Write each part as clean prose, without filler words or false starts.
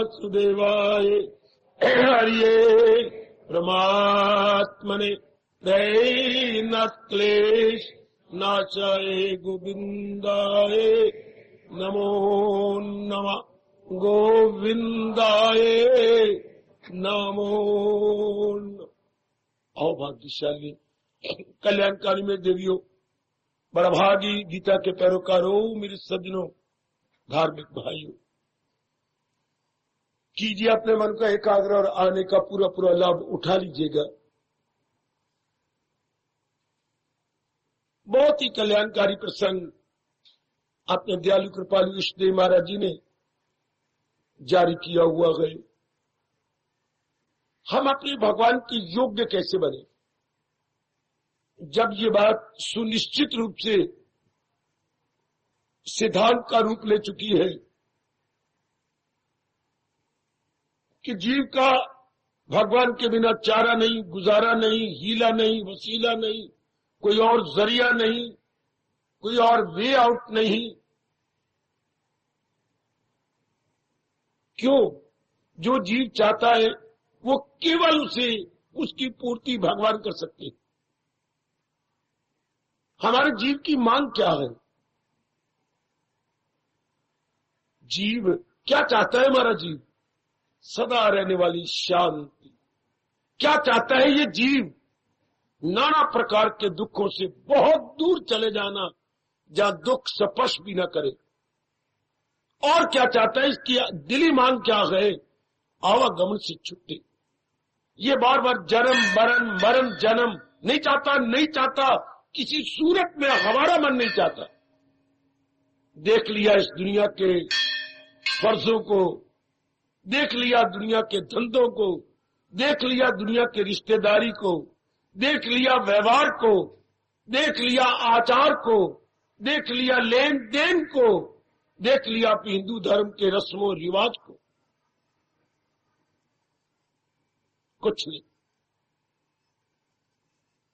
वासुदेवाय हरिये परमात्मने दैनाथ क्लेश नाशाय गोविंदाय नमो नमः गोविंदाय नमो नमः। आओ भाग्यशाली कल्याणकारी में देवियों, बड़भागी गीता के पैरोकारों, मेरे सज्जनों, धार्मिक भाइयों, कीजिए अपने मन का एकाग्र और आने का पूरा पूरा लाभ उठा लीजिएगा। बहुत ही कल्याणकारी प्रसंग अपने दयालु कृपालु इष्टदेव महाराज जी ने जारी किया हुआ है। हम अपने भगवान के योग्य कैसे बने? जब ये बात सुनिश्चित रूप से सिद्धांत का रूप ले चुकी है कि जीव का भगवान के बिना चारा नहीं, गुजारा नहीं, हीला नहीं, वसीला नहीं, कोई और जरिया नहीं, कोई और वे आउट नहीं। क्यों? जो जीव चाहता है वो केवल उसे उसकी पूर्ति भगवान कर सकते हैं। हमारे जीव की मांग क्या है? जीव क्या चाहता है? हमारा जीव सदा रहने वाली शांति। क्या चाहता है ये जीव? नाना प्रकार के दुखों से बहुत दूर चले जाना, जहां दुख स्पर्श भी न करे। और क्या चाहता है? इसकी दिली मांग क्या है? आवागमन से छुट्टी। ये बार बार जन्म मरण मरण जन्म नहीं चाहता, नहीं चाहता। किसी सूरत में हमारा मन नहीं चाहता। देख लिया इस दुनिया के फर्जों को, देख लिया दुनिया के धंधों को, देख लिया दुनिया के रिश्तेदारी को, देख लिया व्यवहार को, देख लिया आचार को, देख लिया लेन देन को, देख लिया अपने हिंदू धर्म के रस्मों रिवाज को। कुछ नहीं,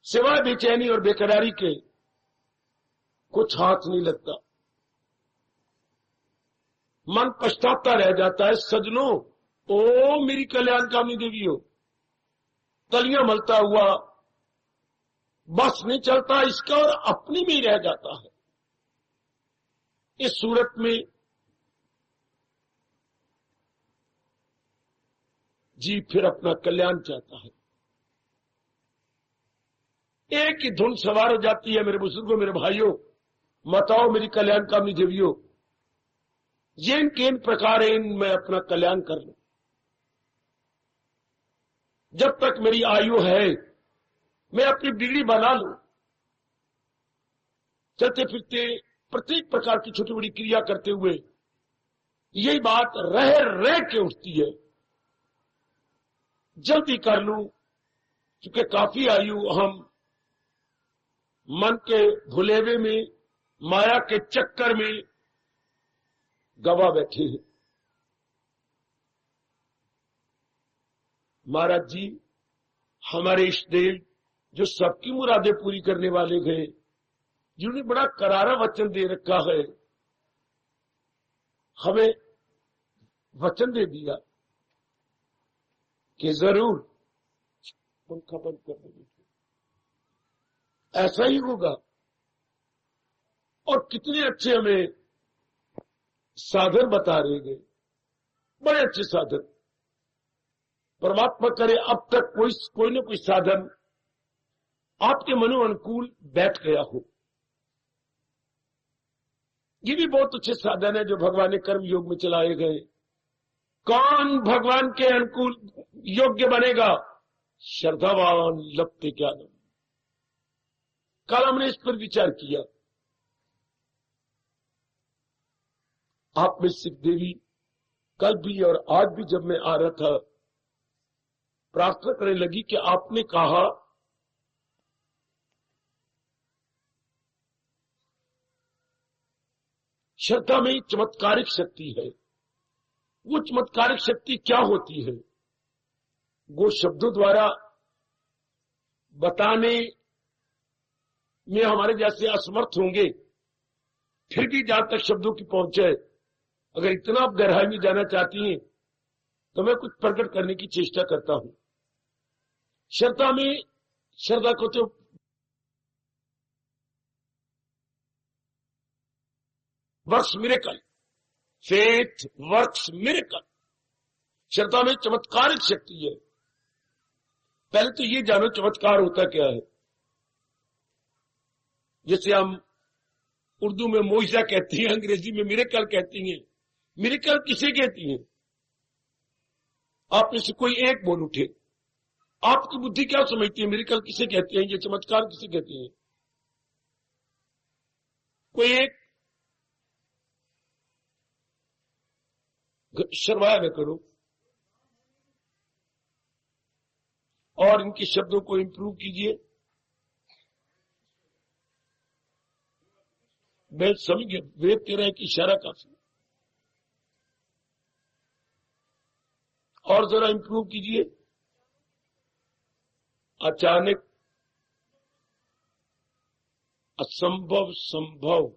सिवाय बेचैनी और बेकरारी के कुछ हाथ नहीं लगता। मन पछताता रह जाता है। सजनों, ओ मेरी कल्याणकामी देवियों, तलियां मलता हुआ बस नहीं चलता इसका और अपनी में ही रह जाता है। इस सूरत में जी फिर अपना कल्याण चाहता है। एक ही धुन सवार हो जाती है। मेरे बुजुर्गों, मेरे भाइयों, बताओ मेरी कल्याणकामी देवियों, ये किन प्रकार मैं अपना कल्याण कर लूं? जब तक मेरी आयु है मैं अपनी बिगड़ी बना लूं। चलते फिरते प्रत्येक प्रकार की छोटी बड़ी क्रिया करते हुए यही बात रह के उठती है, जल्दी कर लूं, क्योंकि काफी आयु हम मन के भुलेवे में, माया के चक्कर में गवा बैठे हैं। महाराज जी हमारे इष्टदेव जो सबकी मुरादें पूरी करने वाले गए, जिन्होंने बड़ा करारा वचन दे रखा है, हमें वचन दे दिया कि जरूर पंखा बंद कर देंगे, ऐसा ही होगा। और कितने अच्छे हमें साधन बता रहे गए, बड़े अच्छे साधन। परमात्मा करे अब तक कोई न कोई साधन आपके मनो अनुकूल बैठ गया हो। ये भी बहुत अच्छे साधन है जो भगवान ने कर्म योग में चलाए गए। कौन भगवान के अनुकूल योग्य बनेगा? श्रद्धावान लपते ज्ञानम। कल हमने इस पर विचार किया। आप में सिख देवी कल भी और आज भी जब मैं आ रहा था प्रार्थना करने लगी कि आपने कहा श्रद्धा में चमत्कारिक शक्ति है। वो चमत्कारिक शक्ति क्या होती है? वो शब्दों द्वारा बताने में हमारे जैसे असमर्थ होंगे, फिर भी जहां तक शब्दों की पहुंच है, अगर इतना आप गहराई में जाना चाहती हैं तो मैं कुछ प्रकट करने की चेष्टा करता हूं। श्रद्धा में, श्रद्धा को तो works miracle, faith works miracle. श्रद्धा में चमत्कारिक शक्ति है। पहले तो ये जानो चमत्कार होता क्या है। जैसे हम उर्दू में मोइजा कहती हैं, अंग्रेजी में मिरेकल कहती हैं। मिरेकल किसे कहती हैं? आप में से कोई एक बोल उठे, आपकी बुद्धि क्या समझती है? मिरेकल किसे कहते हैं? ये चमत्कार किसे कहते हैं? कोई एक शर्माया न करो और इनके शब्दों को इंप्रूव कीजिए। मैं समझ गया, वेद तेरा एक इशारा काफी, और जरा इंप्रूव कीजिए। अचानक असंभव संभव।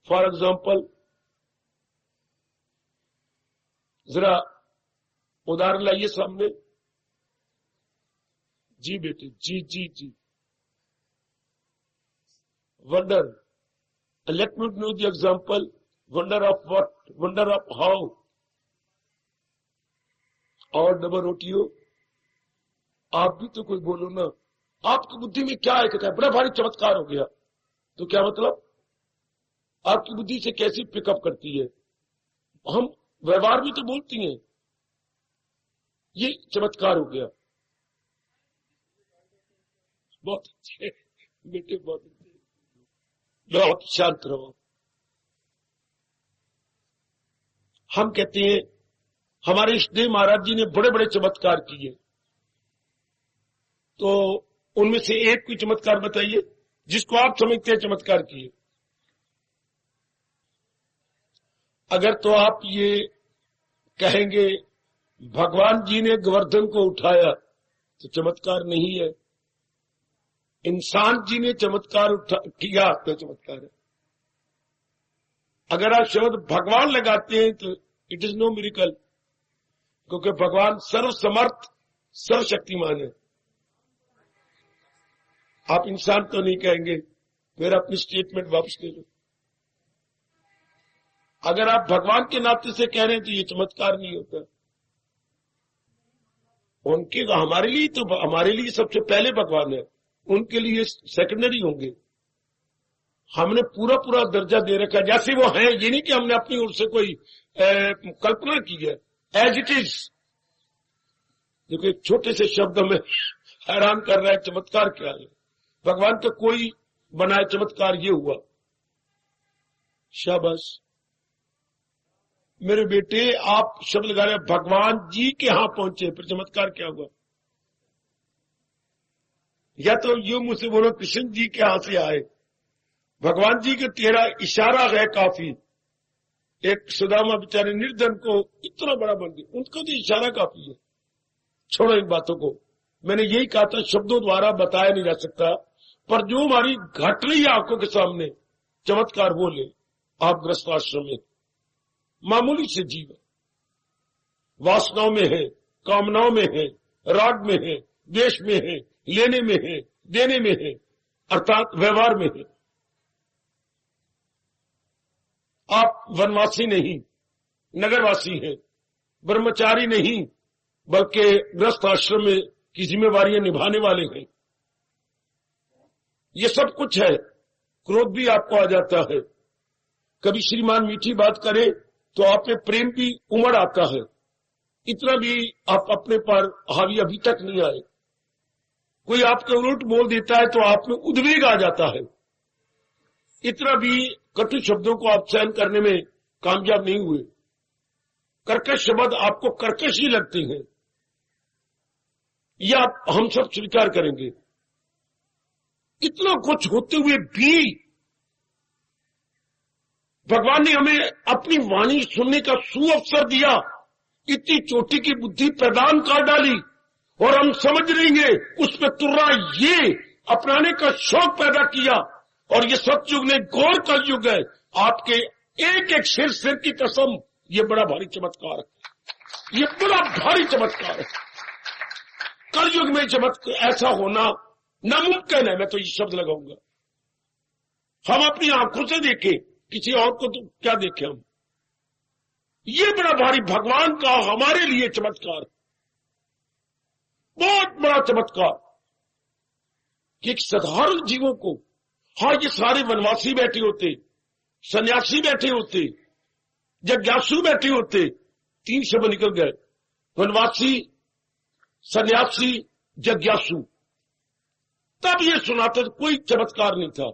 फॉर एग्जाम्पल, जरा उदाहरण लाइए सामने। जी बेटे, जी जी जी। Wonder, let me know the example. Wonder of what? Wonder of how? और डबल रोटियो, आप भी तो कोई बोलो ना। आपकी बुद्धि में क्या है? कहता है बड़ा भारी चमत्कार हो गया। तो क्या मतलब? आपकी बुद्धि से कैसी पिकअप करती है? हम व्यवहार में तो बोलती हैं ये चमत्कार हो गया। बहुत अच्छे बेटे, बहुत अच्छे। लो शांत रहो। हम कहते हैं हमारे इष्टदेव महाराज जी ने बड़े बड़े चमत्कार किए, तो उनमें से एक कोई चमत्कार बताइए जिसको आप समझते हैं चमत्कार किए। अगर तो आप ये कहेंगे भगवान जी ने गोवर्धन को उठाया तो चमत्कार नहीं है। इंसान जी ने चमत्कार किया तो चमत्कार है। अगर आप शब्द भगवान लगाते हैं तो इट इज नो मिरेकल, क्योंकि भगवान सर्वसमर्थ सर्वशक्तिमान है। आप इंसान तो नहीं कहेंगे, फिर अपनी स्टेटमेंट वापस ले लो। अगर आप भगवान के नाते से कह रहे हैं तो ये चमत्कार नहीं होता। उनके हमारे लिए तो, हमारे लिए सबसे पहले भगवान है, उनके लिए सेकेंडरी होंगे। हमने पूरा पूरा दर्जा दे रखा है जैसे वो हैं। ये नहीं कि हमने अपनी ओर से कोई कल्पना की है, एज इट इज। देखो एक छोटे से शब्द में हैरान कर रहा है, चमत्कार क्या है? भगवान का कोई बनाए चमत्कार ये हुआ। शाबाश मेरे बेटे, आप शब्द लगा रहे भगवान जी के यहां पहुंचे, फिर चमत्कार क्या हुआ? या तो यूं मुझसे बोलो कृष्ण जी के यहां से आए। भगवान जी के तेरा इशारा है काफी। एक सुदामा बेचारे निर्धन को इतना बड़ा बन दिया, उनको तो इशारा काफी है। छोड़ो इन बातों को। मैंने यही कहा था शब्दों द्वारा बताया नहीं जा सकता, पर जो हमारी घट रही है आंखों के सामने चमत्कार वो ले। आप ग्रस्ताश्रम में मामूली से जीव है, वासनाओं में है, कामनाओं में है, राग में है, द्वेष में है, लेने में है, देने में है, अर्थात व्यवहार में है। आप वनवासी नहीं, नगरवासी हैं, ब्रह्मचारी नहीं, बल्कि गृहस्थ आश्रम में की जिम्मेवारियां निभाने वाले हैं। ये सब कुछ है। क्रोध भी आपको आ जाता है। कभी श्रीमान मीठी बात करे तो आप में प्रेम भी उमड़ आता है। इतना भी आप अपने पर हावी अभी तक नहीं आए। कोई आपके उलट बोल देता है तो आप में उद्वेग आ जाता है। इतना भी कटु शब्दों को आप सहन करने में कामयाब नहीं हुए। कर्कश शब्द आपको कर्कश ही लगते हैं, या हम सब स्वीकार करेंगे। इतना कुछ होते हुए भी भगवान ने हमें अपनी वाणी सुनने का सुअवसर दिया। इतनी चोटी की बुद्धि प्रदान कर डाली और हम समझ लेंगे उस पर तुर्रा ये अपनाने का शौक पैदा किया। और ये सतयुग ने घोर कलयुग है। आपके एक एक सिर की कसम ये बड़ा भारी चमत्कार है, ये बड़ा भारी चमत्कार है। कलयुग में चमत्कार ऐसा होना नामुमकिन है, मैं तो ये शब्द लगाऊंगा। हम अपनी आंखों से देखें, किसी और को तो क्या देखें हम। ये बड़ा भारी भगवान का हमारे लिए चमत्कार, बहुत बड़ा चमत्कार कि एक साधारण जीवों को, हाँ ये सारे वनवासी बैठे होते, सन्यासी बैठे होते, जिज्ञासु बैठे होते, 3 शब्द निकल गए, वनवासी, सन्यासी, जिज्ञासु, तब ये सुनाते कोई चमत्कार नहीं था।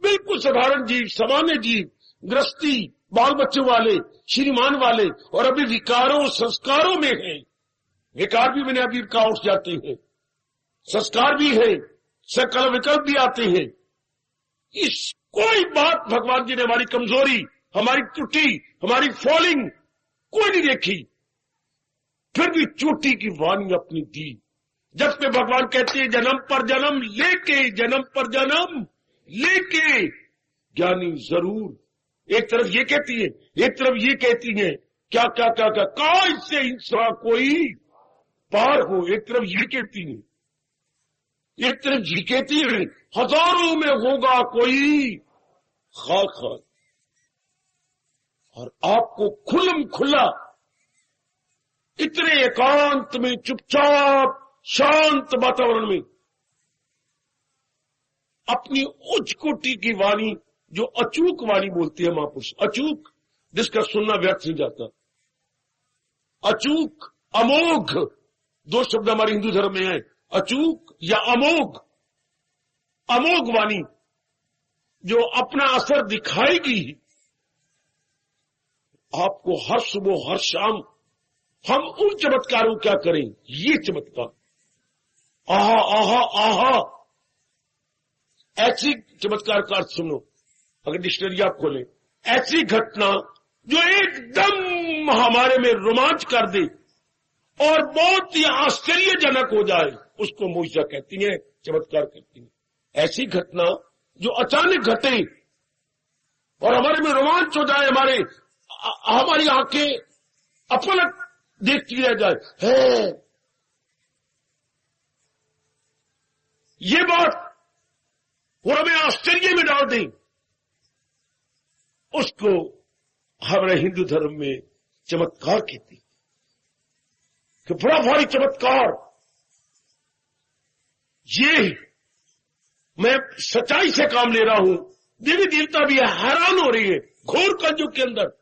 बिल्कुल साधारण जीव, सामान्य जीव, गृहस्थी, बाल बच्चों वाले, श्रीमान वाले, और अभी विकारों संस्कारों में हैं। विकार भी मैंने अभी कहा उठ जाते हैं, संस्कार भी है, सकल विकल्प भी आते हैं। इस कोई बात भगवान जी ने हमारी कमजोरी, हमारी त्रुटि, हमारी फॉलिंग कोई नहीं देखी, फिर भी चोटी की वाणी अपनी दी। जब में भगवान कहते हैं जन्म पर जन्म लेके, जन्म पर जन्म लेके ज्ञानी जरूर। एक तरफ ये कहती है, एक तरफ ये कहती है, क्या क्या क्या क्या काज से इंसान कोई पार हो, एक तरफ ये कहती है, एक तरफ ये कहती है हजारों में होगा कोई खाक खाक। और आपको खुल्लम खुल्ला इतने एकांत में, चुपचाप शांत वातावरण में अपनी उच्च कोटि की वाणी, जो अचूक वाणी बोलती है महापुरुष, अचूक जिसका सुनना व्यर्थ नहीं जाता, अचूक, अमोघ, 2 शब्द हमारे हिंदू धर्म में है, अचूक या अमोघ। अमोघ वाणी जो अपना असर दिखाएगी ही। आपको हर सुबह हर शाम हम उन चमत्कारों क्या करें, ये चमत्कार, आहा आहा आहा, ऐसी चमत्कार का अर्थ सुनो, अगर डिक्शनरी आप खोलें, ऐसी घटना जो एकदम हमारे में रोमांच कर दे और बहुत ही आश्चर्यजनक हो जाए, उसको मुआजिजा कहती है, चमत्कार कहती है। ऐसी घटना जो अचानक घटे और हमारे में रोमांच हो जाए, हमारी आंखें अपलक देखती रह जाए, है ये बात, और हमें आश्चर्य में डाल दें, उसको हमारे हिंदू धर्म में चमत्कार कहती है। कि बड़ा भारी चमत्कार, ये मैं सच्चाई से काम ले रहा हूं, देवी देवता भी हैरान हो रही है घोर कलयुग के अंदर।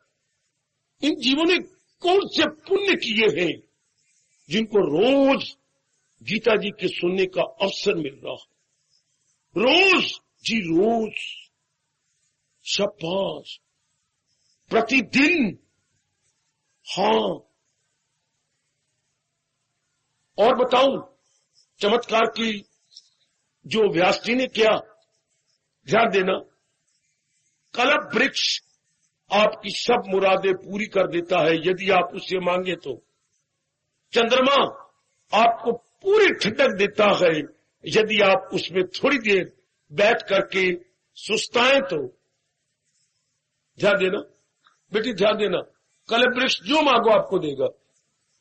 इन जीवों ने कौन से पुण्य किए हैं जिनको रोज गीता जी के सुनने का अवसर मिल रहा है, रोज जी रोज, शाबाश, प्रतिदिन। हां, और बताऊं चमत्कार की जो व्यास जी ने किया, ध्यान देना, कल्प वृक्ष आपकी सब मुरादें पूरी कर देता है यदि आप उससे मांगे तो। चंद्रमा आपको पूरी ठंडक देता है यदि आप उसमें थोड़ी देर बैठ करके सुस्ताएं तो। ध्यान देना बेटी, ध्यान देना, कल्प वृक्ष जो मांगो आपको देगा,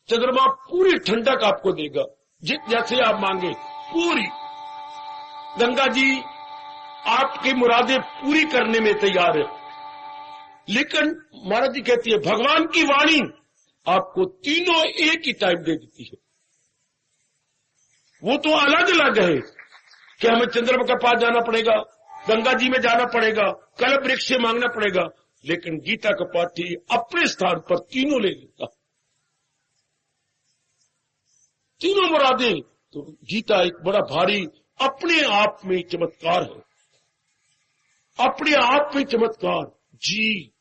चंद्रमा पूरी ठंडक आपको देगा जैसे आप मांगे पूरी। गंगा जी आपकी मुरादें पूरी करने में तैयार है, लेकिन महाराज जी कहती है भगवान की वाणी आपको तीनों एक ही टाइम दे देती है। वो तो अलग अलग है कि हमें चंद्रमा के पास जाना पड़ेगा, गंगा जी में जाना पड़ेगा, कल्प वृक्ष से मांगना पड़ेगा, लेकिन गीता का पाठी अपने स्थान पर तीनों ले लेता, तीनों मुरादें। तो गीता एक बड़ा भारी अपने आप में चमत्कार है, अपने आप में चमत्कार। जी,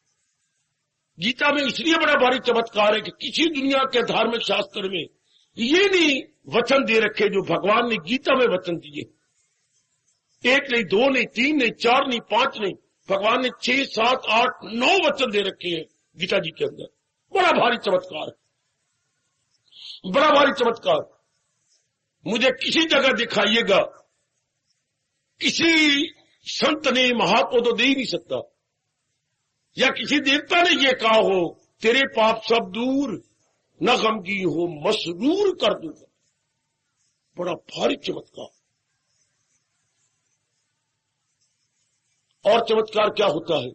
गीता में इसलिए बड़ा भारी चमत्कार है कि किसी दुनिया के धार्मिक शास्त्र में ये नहीं वचन दे रखे जो भगवान ने गीता में वचन दिए। 1 नहीं, 2 नहीं, 3 नहीं, 4 नहीं, 5 नहीं, भगवान ने 6, 7, 8, 9 वचन दे रखे हैं गीता जी के अंदर। बड़ा भारी चमत्कार, बड़ा भारी चमत्कार। मुझे किसी जगह दिखाइएगा, किसी संत ने महात्मा तो दे ही नहीं सकता, या किसी देवता ने ये कहा हो तेरे पाप सब दूर, न गमगी हो मसरूर कर दूंगा। बड़ा भारी चमत्कार। और चमत्कार क्या होता है?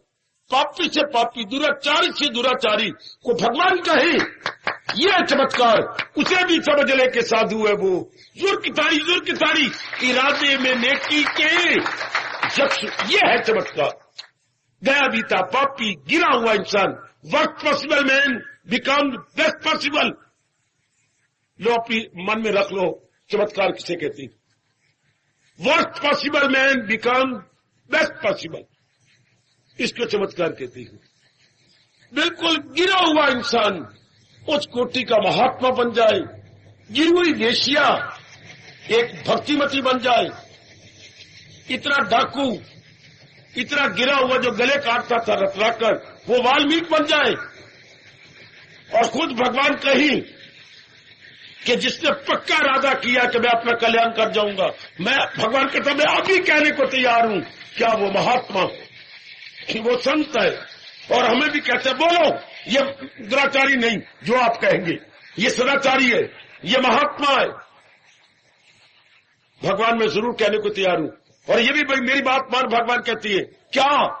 पापी से पापी, दुराचारी से दुराचारी को भगवान कहे ये है चमत्कार, उसे भी समझ ले के साधु है वो। जुर की तारी इरादे में नेकी के यक्ष, ये है चमत्कार। गया बीता पापी गिरा हुआ इंसान, worst possible man become best possible. लो अपनी मन में रख लो, चमत्कार किसे कहती? Worst possible man become best possible, इसको चमत्कार कहती है। बिल्कुल गिरा हुआ इंसान उच्च कोटि का महात्मा बन जाए, गिरी हुई वेश्या एक भक्तिमती बन जाए, इतना डाकू, इतना गिरा हुआ जो गले काटता था रतलाकर, वो वाल्मीकि बन जाए। और खुद भगवान कहीं कि जिसने पक्का इरादा किया कि मैं अपना कल्याण कर जाऊंगा, मैं भगवान कहता मैं अभी कहने को तैयार हूं, क्या वो महात्मा कि वो संत है। और हमें भी कहते हैं बोलो, ये दुराचारी नहीं जो आप कहेंगे, ये सदाचारी है, ये महात्मा है। भगवान मैं जरूर कहने को तैयार हूं। और ये भी भाई मेरी बात मान, भगवान कहती है क्या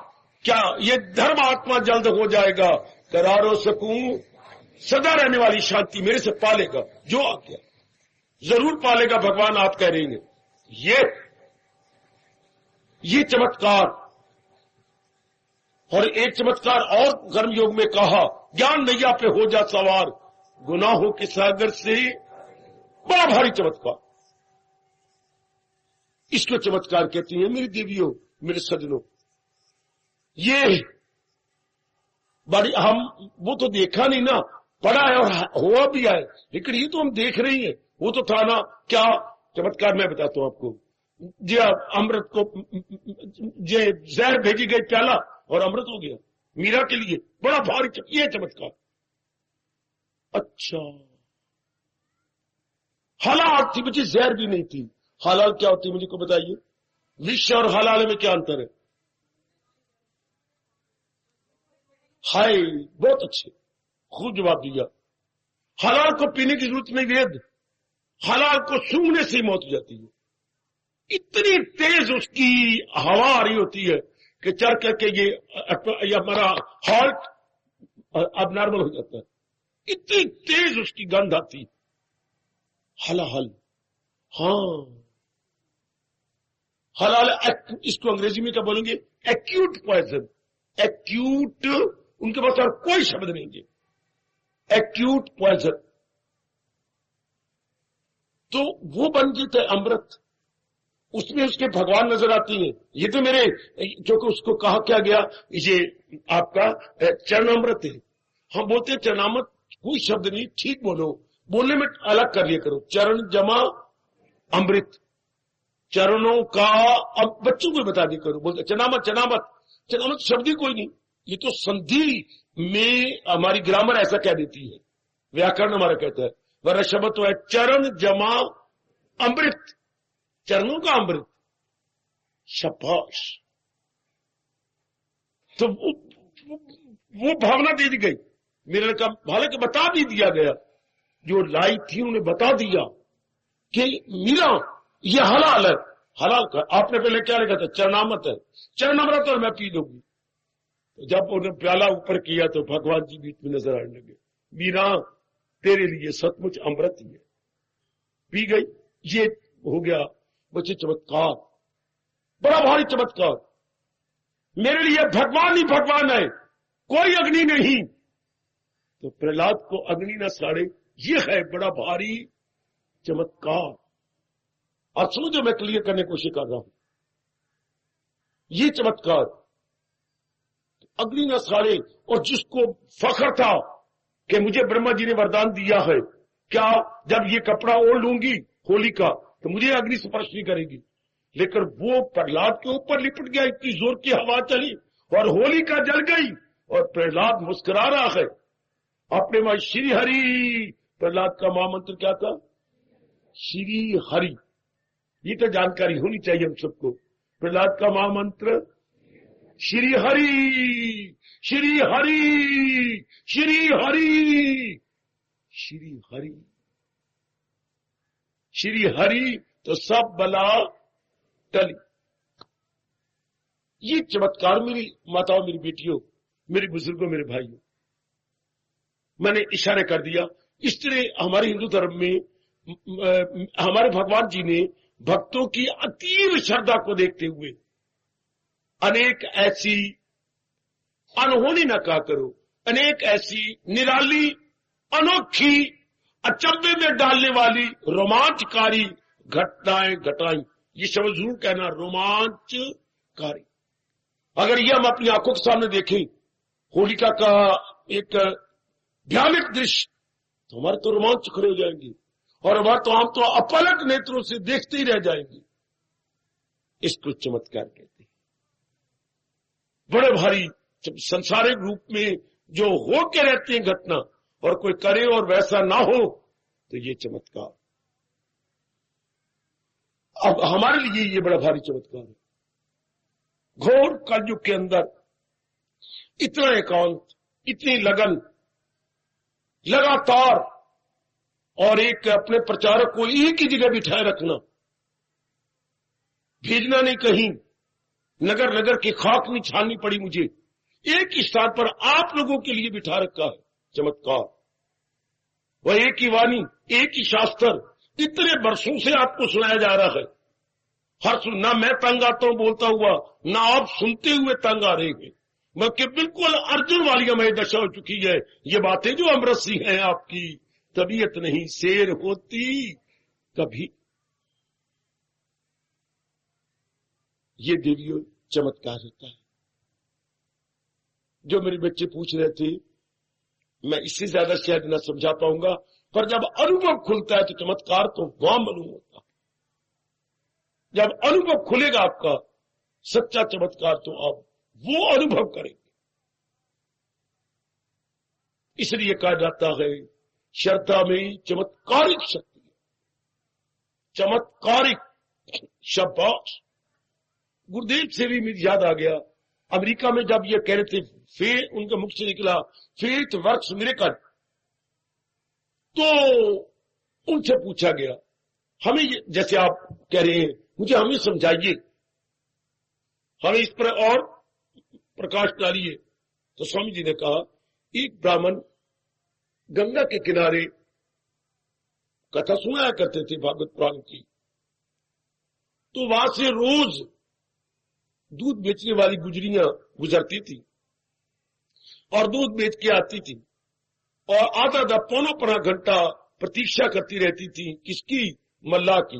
ये धर्म आत्मा जल्द हो जाएगा, करारो सकूं सदा रहने वाली शांति मेरे से पालेगा, जो आज्ञा जरूर पालेगा। भगवान आप कह रही हैं ये चमत्कार। और एक चमत्कार और कर्मयोग में कहा, ज्ञान नैया पे हो जा सवार, गुनाहों के सागर से, बड़ा भारी चमत्कार। इसको चमत्कार कहती है मेरी देवियों, मेरे सजनों। ये बड़ी हम वो तो देखा नहीं ना, पढ़ा है और हुआ भी है, लेकिन ये तो हम देख रही हैं। वो तो था ना, क्या चमत्कार मैं बताता हूं आपको। जी अमृत को जहर भेजी गई प्याला और अमृत हो गया मीरा के लिए, बड़ा भारी ये चमत्कार। अच्छा हलाल थी मुझे, जहर भी नहीं थी। हलाल क्या होती मुझे को बताइए, विष और हलाल में क्या अंतर है? हाय बहुत अच्छे, खूब जवाब दिया। हलाल को पीने की जरूरत नहीं, वेद हलाल को सूंघने से ही मौत हो जाती है। इतनी तेज उसकी हवा आ रही होती है कि चढ़ करके ये हमारा हार्ट अब नॉर्मल हो जाता है, इतनी तेज उसकी गंध आती। हलाल, हाँ हलाल, इसको अंग्रेजी में क्या बोलेंगे? Acute poison. एक्यूट, उनके पास और कोई शब्द नहीं है, एक्यूट पॉइजन। तो वो बन जाता है अमृत, उसमें उसके भगवान नजर आती हैं। ये तो मेरे, क्योंकि उसको कहा क्या गया, ये आपका चरणामृत है। हम बोलते हैं चरणामृत, कोई शब्द नहीं, ठीक बोलो, बोलने में अलग कर लिया करो। चरण जमा अमृत, चरणों का, अब बच्चों को बता दिया करो, बोलते चरणामृत शब्द ही कोई नहीं, ये तो संधि में हमारी ग्रामर ऐसा कह देती है, व्याकरण हमारा कहता है। वह शब्द तो है चरण जमा अमृत, चरणों का अमृत, शाबाश। तो वो भावना दे दी गई। मेरे का हालांकि बता भी दिया गया, जो लाई थी उन्हें बता दिया कि मीरा ये हलाल है। हलाल का आपने पहले क्या लिखा था? चरणामृत है, चरणामृत और मैं पी लूंगी। तो जब उन्होंने प्याला ऊपर किया तो भगवान जी बीच में नजर आने लगे। मीरा तेरे लिए सचमुच अमृत ही है, पी गई। ये हो गया बच्चे चमत्कार, बड़ा भारी चमत्कार। मेरे लिए भगवान ही भगवान है, कोई अग्नि नहीं। तो प्रहलाद को अग्नि न साड़े, ये है बड़ा भारी चमत्कार। अब समझो, मैं क्लियर करने की कोशिश कर रहा हूं। ये चमत्कार अग्नि न साड़े, और जिसको फख्र था कि मुझे ब्रह्मा जी ने वरदान दिया है, क्या जब ये कपड़ा ओढ़ लूंगी होली का तो मुझे अग्नि स्पर्श नहीं करेगी, लेकिन वो प्रहलाद के ऊपर लिपट गया, इतनी जोर की हवा चली और होली का जल गई। और प्रहलाद मुस्कुरा रहा है अपने मां श्री हरि। प्रहलाद का महामंत्र क्या था? श्री हरि। ये तो जानकारी होनी चाहिए हम सबको। प्रहलाद का महामंत्र श्री हरि, श्री हरि, श्री हरि, श्री हरि, श्री हरि, तो सब बला टली। ये चमत्कार मेरी माताओं, मेरी बेटियों, मेरे बुजुर्गों, मेरे भाइयों, मैंने इशारे कर दिया। इस तरह हमारे हिंदू धर्म में हमारे भगवान जी ने भक्तों की अतीव श्रद्धा को देखते हुए अनेक ऐसी, अनहोनी न कहा करो, अनेक ऐसी निराली, अनोखी, अचंभे में डालने वाली, रोमांचकारी घटनाएं घटाई। ये शब्द जरूर कहना, रोमांचकारी। अगर ये हम अपनी आंखों के सामने देखें, होलिका का एक भयानक दृश्य, तो हमारे तो रोमांच खड़े हो जाएंगे और हम तो अपलक नेत्रों से देखते ही रह जाएंगे। इसको चमत्कार कहते हैं। बड़े भारी संसारिक रूप में जो हो के रहती है घटना, और कोई करे और वैसा ना हो, तो ये चमत्कार। अब हमारे लिए ये बड़ा भारी चमत्कार है। घोर कलयुग के अंदर इतना एकांत, इतनी लगन, लगातार, और एक अपने प्रचारक को एक ही जगह बिठाए रखना, भेजना नहीं कहीं, नगर नगर की खाक नहीं छाननी पड़ी मुझे, एक ही स्थान पर आप लोगों के लिए बिठा रखा है। चमत्कार। वह एक ही वाणी, एक ही शास्त्र, इतने वर्षों से आपको सुनाया जा रहा है। ना मैं तंग आता हूं बोलता हुआ, ना आप सुनते हुए तंग आ रहे हैं, बल्कि बिल्कुल अर्जुन वाली हमें दशा हो चुकी है। ये बातें जो अमृत सी हैं, आपकी तबीयत नहीं शेर होती कभी। ये देवियों चमत्कार होता है। जो मेरे बच्चे पूछ रहे थे, मैं इससे ज्यादा शायद न समझा पाऊंगा, पर जब अनुभव खुलता है तो चमत्कार तो वहां मालूम होता है। जब अनुभव खुलेगा आपका सच्चा चमत्कार, तो आप वो अनुभव करेंगे। इसलिए कहा जाता है, श्रद्धा में चमत्कारिक शक्ति है। चमत्कारिक शब्द गुरुदेव से भी मुझे याद आ गया। अमेरिका में जब ये कह रहे थे, उनके मुख से निकला फेथ वर्क्स मिरेकल, तो उनसे पूछा गया, हमें जैसे आप कह रहे हैं, मुझे हमें समझाइए, हमें इस पर और प्रकाश डालिए। तो स्वामी जी ने कहा, एक ब्राह्मण गंगा के किनारे कथा सुनाया करते थे भागवत पुराण की, तो वहां से रोज दूध बेचने वाली गुजरियां गुजरती थी और दूध बेच के आती थी, और आधा आधा पौना पौना घंटा प्रतीक्षा करती रहती थी। किसकी? मल्लाह की,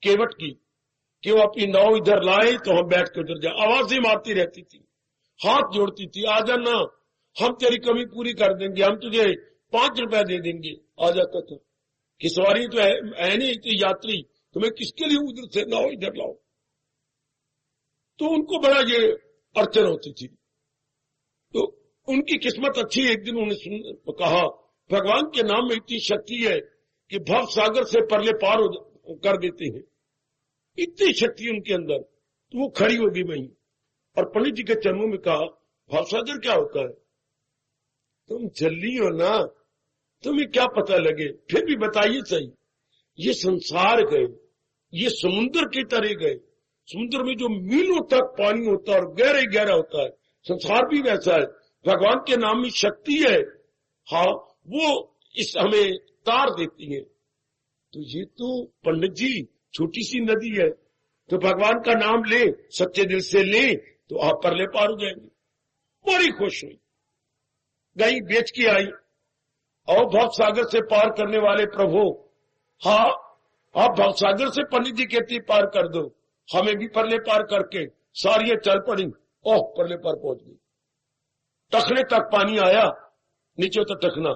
केवट की, कि वो अपनी नाव इधर लाए तो हम बैठ कर उधर जाए। आवाजें मारती रहती थी, हाथ जोड़ती थी, आ जाना, हम तेरी कमी पूरी कर देंगे, हम तुझे 5 रुपए दे देंगे। आ जाता था कि सवारी तो है नहीं, तो यात्री, तुम्हें किसके लिए उधर से लाओ, इधर लाओ। तो उनको बड़ा ये अड़चन होती थी। तो उनकी किस्मत अच्छी, एक दिन उन्होंने कहा, भगवान के नाम में इतनी शक्ति है कि भव सागर से परले पार कर देते हैं, इतनी शक्ति उनके अंदर। तो वो खड़ी हो गई वहीं और पंडित जी के चरणों में कहा, भवसागर क्या होता है? तुम जल्दी हो ना, तुम्हें क्या पता लगे, फिर भी बताइए सही। ये संसार गए, ये समुद्र की तरह गए, समुद्र में जो मीलों तक पानी होता है और गहरे गहरा होता है, संसार भी वैसा है। भगवान के नाम में शक्ति है, हाँ, वो इस हमें तार देती है। तो ये तो पंडित जी छोटी सी नदी है, तो भगवान का नाम ले, सच्चे दिल से ले, तो आप परले पार हो जाएंगे। बड़ी खुश हुई, गई बेच के आई, और भवसागर से पार करने वाले प्रभु, हाँ, आप भवसागर से पंडित जी कहती पार कर दो, हमें भी परले पार करके सारियां चल पड़ी। ओह, परले पार पहुंच गई, टखने तक पानी आया, नीचे तो टखना,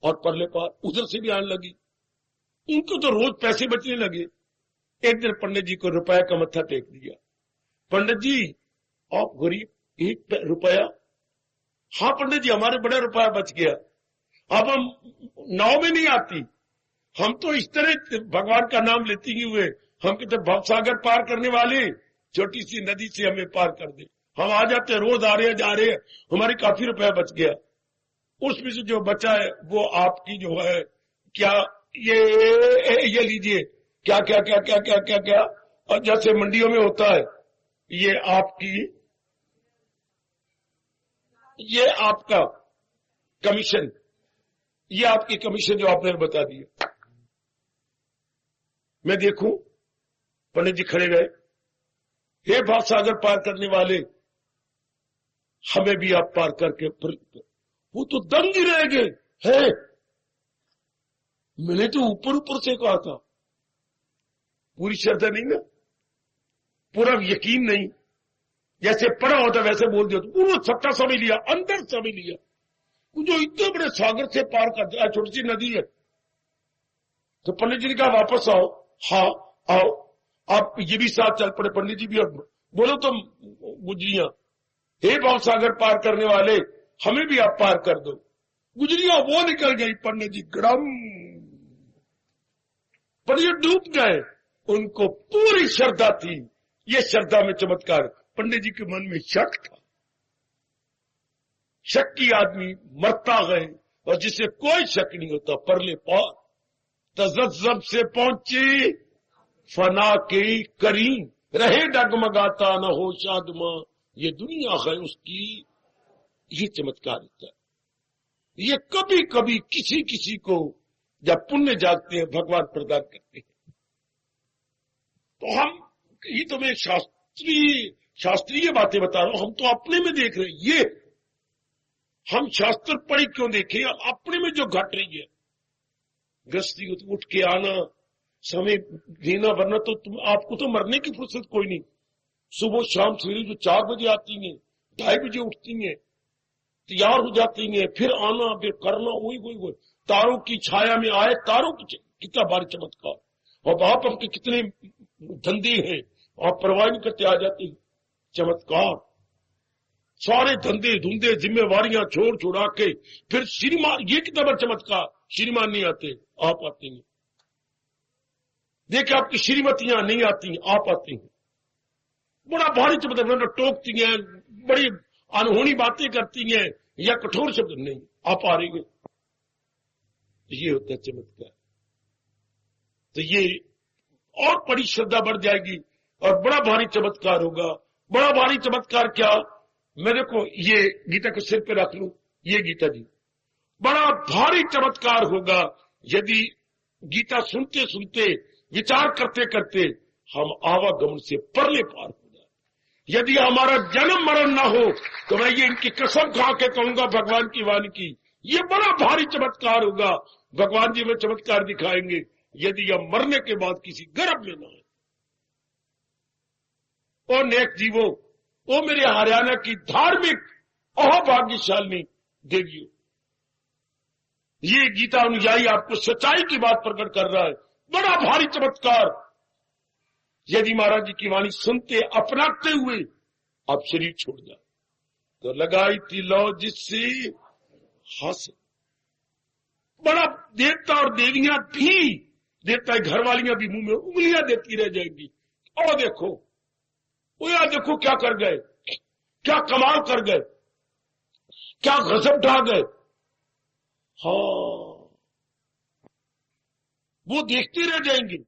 और परले पार उधर से भी आने लगी। उनको तो रोज पैसे बचने लगे। एक दिन पंडित जी को रुपया का मत्था टेक दिया, पंडित जी आप गरीब, 1 रुपया? हाँ पंडित जी, हमारे बड़ा रुपया बच गया। अब हम नाव में नहीं आती, हम तो इस तरह भगवान का नाम लेते ही हुए, हम कहते भवसागर पार करने वाले, छोटी सी नदी से हमें पार कर दे, हम आ जाते हैं, रोज आ रहे हैं जा रहे हैं, हमारे काफी रुपया बच गया, उसमें से जो बचा है वो आपकी जो है क्या ये लीजिए क्या क्या क्या क्या क्या क्या क्या, और जैसे मंडियों में होता है ये आपकी, ये आपका कमीशन, ये आपकी कमीशन जो आपने बता दी। मैं देखूं पंडित जी खड़े गए, हे भाव सागर पार करने वाले, हमें भी आप पार करके, वो तो दंग ही रह गए है। मैंने तो ऊपर ऊपर से कहा था, पूरी श्रद्धा नहीं ना, पूरा यकीन नहीं, जैसे पढ़ा होता वैसे बोल दिया, तो पूरा सत्ता समझ लिया, अंदर समझ लिया, जो इतने बड़े सागर से पार कर दिया, छोटी सी नदी है। तो पंडित जी ने कहा वापस आओ। हाँ आओ, आप ये भी साथ चल पड़े, पंडित जी भी, और बोलो तो गुजरिया, हे भाव सागर पार करने वाले, हमें भी आप पार कर दो। गुजरिया वो निकल गई, पंडित जी गड़म, पर ये डूब गए, उनको पूरी श्रद्धा थी। ये श्रद्धा में चमत्कार, पंडित जी के मन में शक था, शक की आदमी मरता गए, और जिसे कोई शक नहीं होता परले पार, तजज्जब से पहुंची फना के करीम, रहे डगमगाता न हो शादमा, ये दुनिया है उसकी, ये चमत्कार होता है। ये कभी कभी किसी किसी को जब पुण्य जागते हैं भगवान प्रदान करते हैं। तो हम, ये तो मैं शास्त्रीय बातें बता रहा हूं, हम तो अपने में देख रहे हैं। ये हम शास्त्र पढ़ी क्यों देखें, अपने में जो घट रही है, गृहस्थी उठ के आना, समय देना, वरना तो आपको तो मरने की फुर्सत कोई नहीं। सुबह शाम सवेरे जो 4 बजे आती हैं, 2:30 बजे उठती हैं, तैयार हो जाती हैं, फिर आना, फिर करना, वही तारों की छाया में आए, तारों की कितना भारी चमत्कार। और बाप आपके कितने धंधे हैं, आप परवाह नहीं करते, आ जाते चमत्कार। सारे धंधे धुंधे जिम्मेवारियां छोड़ छुड़ा के फिर श्रीमान, ये कितना बड़ा चमत्कार, श्रीमान नहीं आते, आप आते हैं। देखिए आपकी श्रीमतियां नहीं आती, आप आती हैं, बड़ा भारी चमत्कार। टोकती हैं, बड़ी अनहोनी बातें करती हैं, या कठोर शब्द नहीं, आप आ रही है, ये होता है चमत्कार। तो ये और बड़ी श्रद्धा बढ़ जाएगी और बड़ा भारी चमत्कार होगा। बड़ा भारी चमत्कार क्या, मैं देखो ये गीता को सिर पे रख लूं, ये गीता जी, बड़ा भारी चमत्कार होगा यदि गीता सुनते सुनते, विचार करते करते हम आवागमन से परले पार हो जाए। यदि हमारा जन्म मरण ना हो तो मैं ये इनकी कसम खा के कहूंगा भगवान की वाणी की, ये बड़ा भारी चमत्कार होगा। भगवान जी में चमत्कार दिखाएंगे यदि हम मरने के बाद किसी गर्भ में ना आए। और नेक जीवो, वो मेरे हरियाणा की धार्मिक अहोभाग्यशाली देवियों, ये गीता अनुयायी आपको सच्चाई की बात प्रकट कर रहा है। बड़ा भारी चमत्कार यदि महाराज जी की वाणी सुनते अपनाते हुए आप शरीर छोड़ जाए तो लगाई थी लो जिससे हंस। बड़ा देवता और देवियां भी, देवता घर वालियां भी मुंह में उंगलियां देती रह जाएंगी। और देखो वो, यार देखो क्या कर गए, क्या कमाल कर गए, क्या गजब ढा गए। हाँ, वो देखती रह जाएंगी।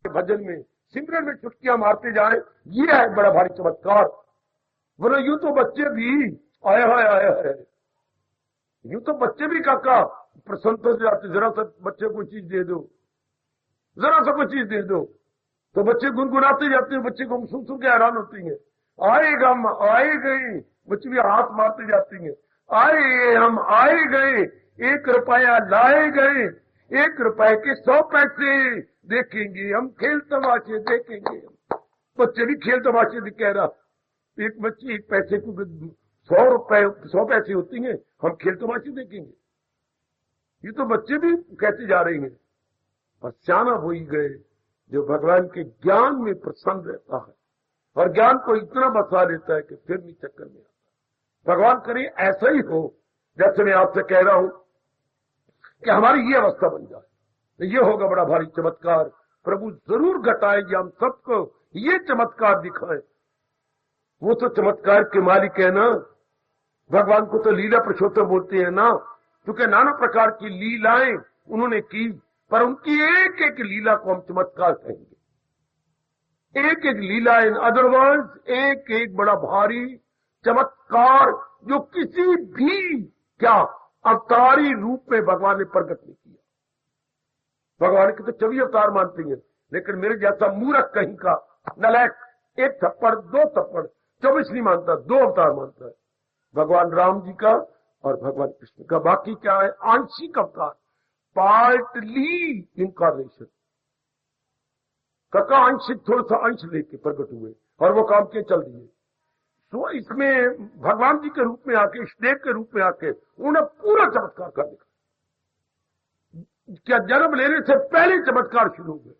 भजन में, सिमरन में चुटकियां मारते जाए, ये है बड़ा भारी चमत्कार। वरना यूं तो बच्चे भी आया है, यूं तो बच्चे भी काका प्रसन्न हो जाते, जरा सा बच्चे को चीज दे दो, जरा सा कोई चीज दे दो तो बच्चे गुनगुनाते जाते हैं, बच्चे को सुन सुन के हैरान होती हैं। आएगा हम आए गए, बच्चे भी हाथ मारते जाती हैं, आए हम आए गए, 1 रुपया लाए गए, 1 रुपए के 100 पैसे देखेंगे हम, खेल तमाशे देखेंगे। बच्चे भी खेल तमाशे भी कह रहा, एक बच्चे 1 पैसे को 100 पैसे होती हैं, हम खेल तमाशे देखेंगे। ये तो बच्चे भी कहते जा रहे हैं। और सियाना हो ही गए जो भगवान के ज्ञान में प्रसन्न रहता है और ज्ञान को इतना बसा लेता है कि फिर भी चक्कर में आता। भगवान करे ऐसा ही हो, जैसे मैं आपसे कह रहा हूं कि हमारी ये अवस्था बन जाए, तो ये होगा बड़ा भारी चमत्कार। प्रभु जरूर घटाएंगे, हम सबको ये चमत्कार दिखाएं। वो तो चमत्कार के मालिक है ना। भगवान को तो लीला पुरुषोत्तम बोलते हैं ना, क्योंकि नाना प्रकार की लीलाएं उन्होंने की, पर उनकी एक एक लीला को हम चमत्कार कहेंगे। एक एक लीला, इन अदरवाइज एक एक बड़ा भारी चमत्कार जो किसी भी क्या अवतारी रूप में भगवान ने प्रकट नहीं किया। भगवान के तो 24 अवतार मानते हैं, लेकिन मेरे जैसा मूर्ख कहीं का नलायक 1 थप्पड़ 2 थप्पड़ 24 नहीं मानता, 2 अवतार मानता है, भगवान राम जी का और भगवान कृष्ण का। बाकी क्या है? आंशिक अवतार, पार्टली इनकारनेशन। कका आंशिक थोड़ा सा अंश लेके प्रकट हुए और वो काम के चल दिए। तो इसमें भगवान जी के रूप में आके, इष्टदेव के रूप में आके उन्होंने पूरा चमत्कार कर दिखा। क्या जन्म लेने से पहले चमत्कार शुरू हुए,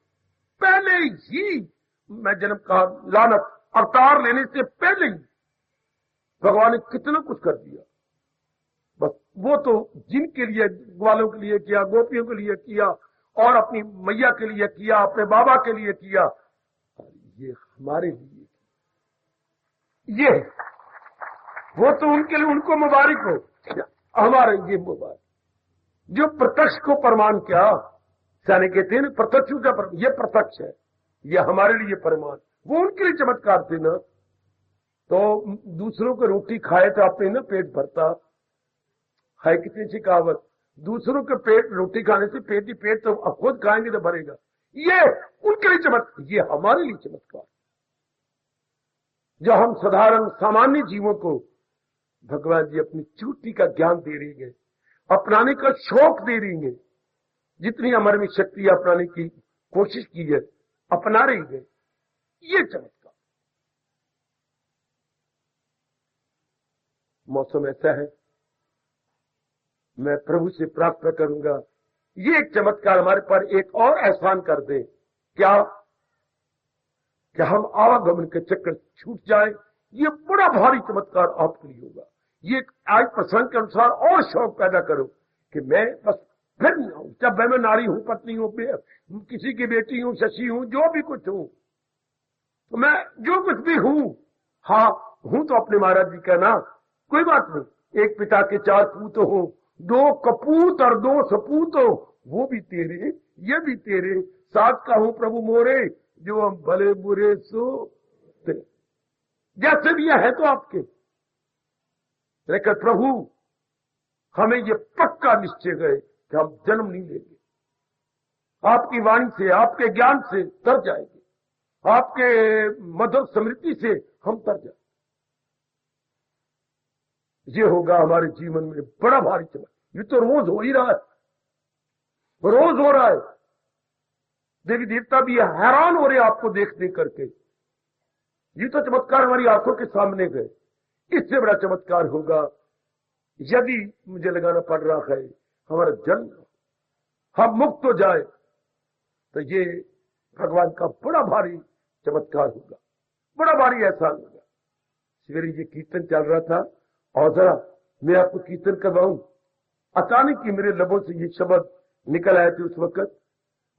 पहले ही मैं जन्म का लानत, अवतार लेने से पहले ही भगवान ने कितना कुछ कर दिया। बस वो तो जिनके लिए, ग्वालों के लिए किया, गोपियों के लिए किया और अपनी मैया के लिए किया, अपने बाबा के लिए किया, और ये हमारे लिए, ये वो तो उनके लिए, उनको मुबारक हो, हमारे ये मुबारक। जो प्रत्यक्ष को प्रमाण क्या साने कहते हैं, प्रत्यक्ष का ये प्रत्यक्ष है, ये हमारे लिए प्रमाण, वो उनके लिए चमत्कार थे ना। तो दूसरों को रोटी खाए तो आपने ना पेट भरता है, कितनी सी कहावत, दूसरों के पेट रोटी खाने से पेट ही पेट, तो अब खुद खाएंगे तो भरेगा। ये उनके लिए चमत्कार, ये हमारे लिए चमत्कार। जो हम साधारण सामान्य जीवों को भगवान जी अपनी चूटी का ज्ञान दे रही है, अपनाने का शौक दे रही है, जितनी हमारे में शक्ति अपनाने की कोशिश की है, अपना रही है, ये चमत्कार। मौसम ऐसा है, मैं प्रभु से प्रार्थना करूंगा ये एक चमत्कार हमारे पर एक और एहसान कर दे। क्या कि हम आवागमन के चक्कर छूट जाए, ये बड़ा भारी चमत्कार आपके लिए होगा। ये आज प्रसंग के अनुसार और शौक पैदा करो कि मैं बस फिर नहीं आऊं, जब मैं नारी हूं, पत्नी हूं, किसी की बेटी हूं, शशि हूं, जो भी कुछ हूं, तो मैं जो कुछ भी हूं, हाँ हूं तो अपने महाराज जी का ना, कोई बात नहीं। एक पिता के 4 पूत हो, 2 कपूत और 2 सपूत हो, वो भी तेरे, ये भी तेरे, साथ का हूं प्रभु मोरे, जो हम भले बुरे सो तेरे। जैसे भी है तो आपके, लेकिन प्रभु हमें ये पक्का निश्चय गए कि हम जन्म नहीं लेंगे, आपकी वाणी से, आपके ज्ञान से तर जाएंगे, आपके मधुर स्मृति से हम तर जाएंगे। ये होगा हमारे जीवन में बड़ा भारी चमत्कार। ये तो रोज हो ही रहा है, रोज हो रहा है। देवी देवता भी हैरान हो रहे आपको देख देख करके। ये तो चमत्कार हमारी आंखों के सामने गए। इससे बड़ा चमत्कार होगा यदि मुझे लगाना पड़ रहा है हमारा जन्म, हम मुक्त हो जाए, तो ये भगवान का बड़ा भारी चमत्कार होगा, बड़ा भारी एहसान होगा। सवेरे ये कीर्तन चल रहा था और जरा मैं आपको कीर्तन करवाऊं, अचानक ही मेरे लबों से ये शब्द निकल आए थे उस वक्त,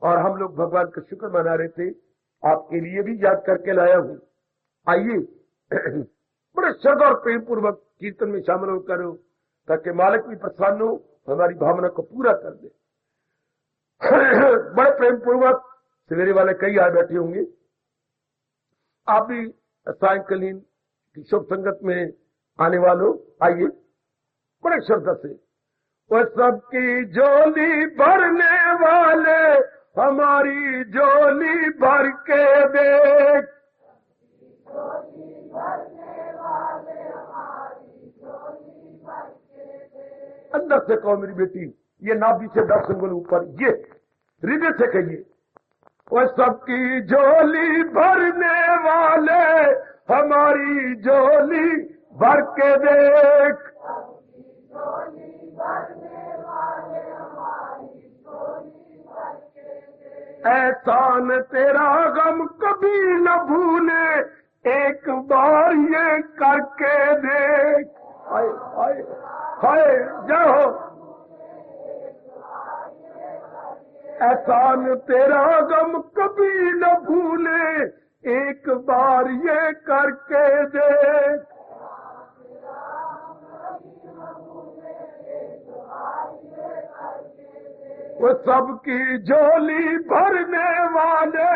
और हम लोग भगवान का शुक्र मना रहे थे। आपके लिए भी याद करके लाया हूं। आइए बड़े श्रद्धा और प्रेम पूर्वक कीर्तन में शामिल होकर, ताकि मालिक भी प्रसन्न हो, हमारी भावना को पूरा कर दे। बड़े प्रेम पूर्वक सवेरे वाले कई आ बैठे होंगे, आप भी सायंकालीन की शुभ संगत में आने वालों, आइए बड़े श्रद्धा से। वो सबकी झोली भरने वाले हमारी झोली भर के देख, अंदर से कहो मेरी बेटी, ये नाभि से 10 अंगुल ऊपर, ये हृदय से कहिए, वो सबकी झोली भरने वाले हमारी झोली भर के देख, एहसान तेरा गम कभी न भूले, एक बार ये करके देख। हाय हाय हाय, जय हो। एहसान तेरा गम कभी न भूले, एक बार ये करके देख। वो सबकी झोली भरने वाले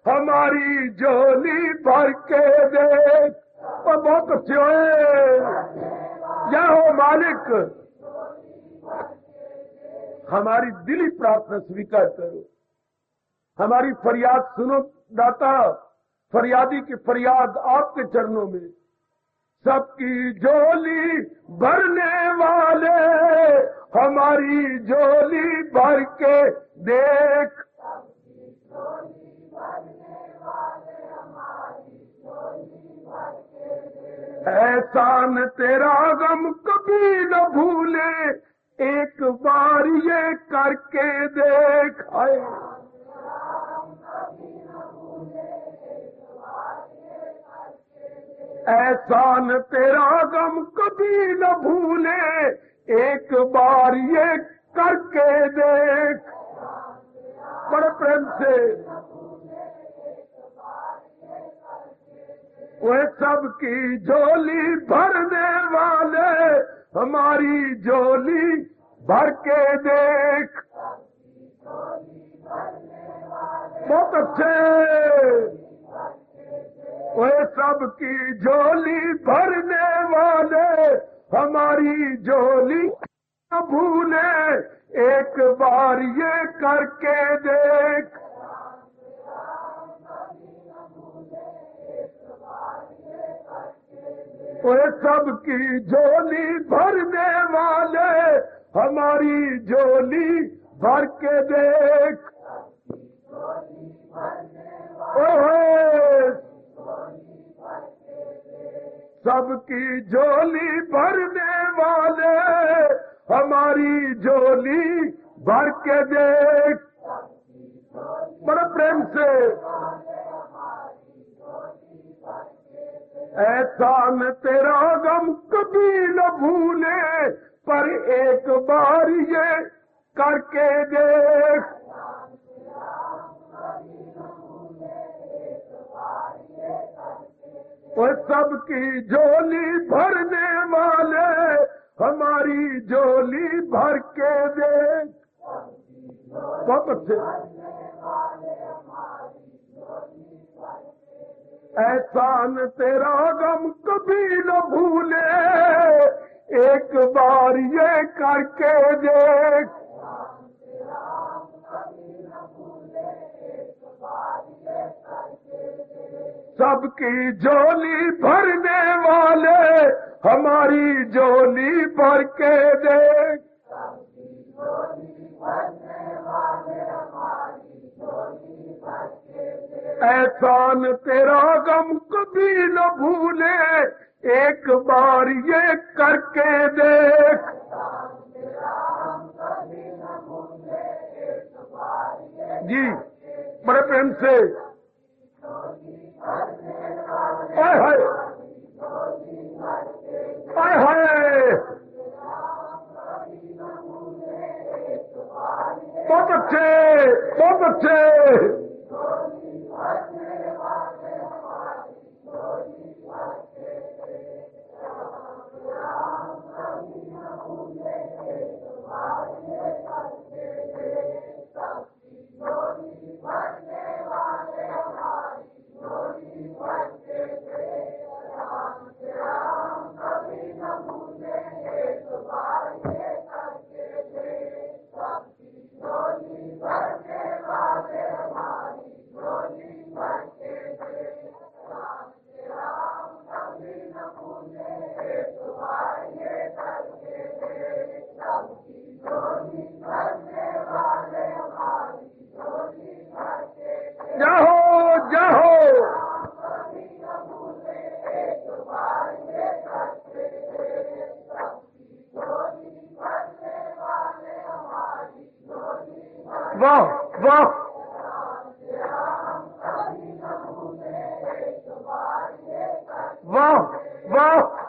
हमारी झोली भर के देख। और बहुत अच्छे हुए, जय हो मालिक। हमारी दिली प्रार्थना स्वीकार करो, हमारी फरियाद सुनो दाता। फरियादी की फरियाद आपके चरणों में। सबकी झोली भरने वाले हमारी झोली भर के देख। एहसान तेरा गम कभी न भूले, एक बार ये करके देख। आए एहसान तेरा गम कभी न भूले, एक बार ये करके देख। बड़े प्रेम से वह सबकी झोली भरने वाले हमारी झोली भर के देख। बहुत अच्छे। वह सबकी झोली भरने वाले हमारी झोली न भूले, एक बार ये करके देख। वह सबकी झोली भरने वाले हमारी झोली भर के देख। ओह सबकी झोली भरने वाले हमारी झोली भर के देख। बड़े प्रेम से एहसान तेरा गम कभी न भूले, पर एक बार ये करके देख। वो सबकी झोली भरने वाले हमारी झोली भर के देख। बहुत अच्छे। एहसान तेरा गम कभी न भूले, एक बार ये करके देख। सबकी झोली भरने वाले हमारी झोली भर के देख। एहसान तेरा गम कभी न भूले, एक बार ये करके देख। जी बड़े प्रेम से हाय हाय हाय हाय। बहुत अच्छे बहुत अच्छे। जाओ जाओ। वाह वाह। वाह वाह।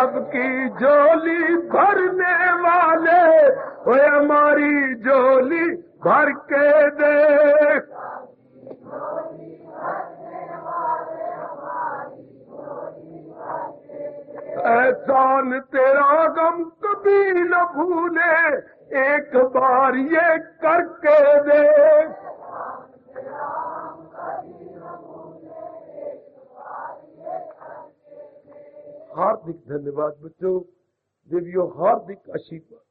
सबकी झोली भरने वाले, ओए हमारी झोली भर के दे। एहसान तेरा गम कभी न भूले, एक बार ये करके दे। हार्दिक धन्यवाद बच्चों, देवियों, हार्दिक आशीर्वाद।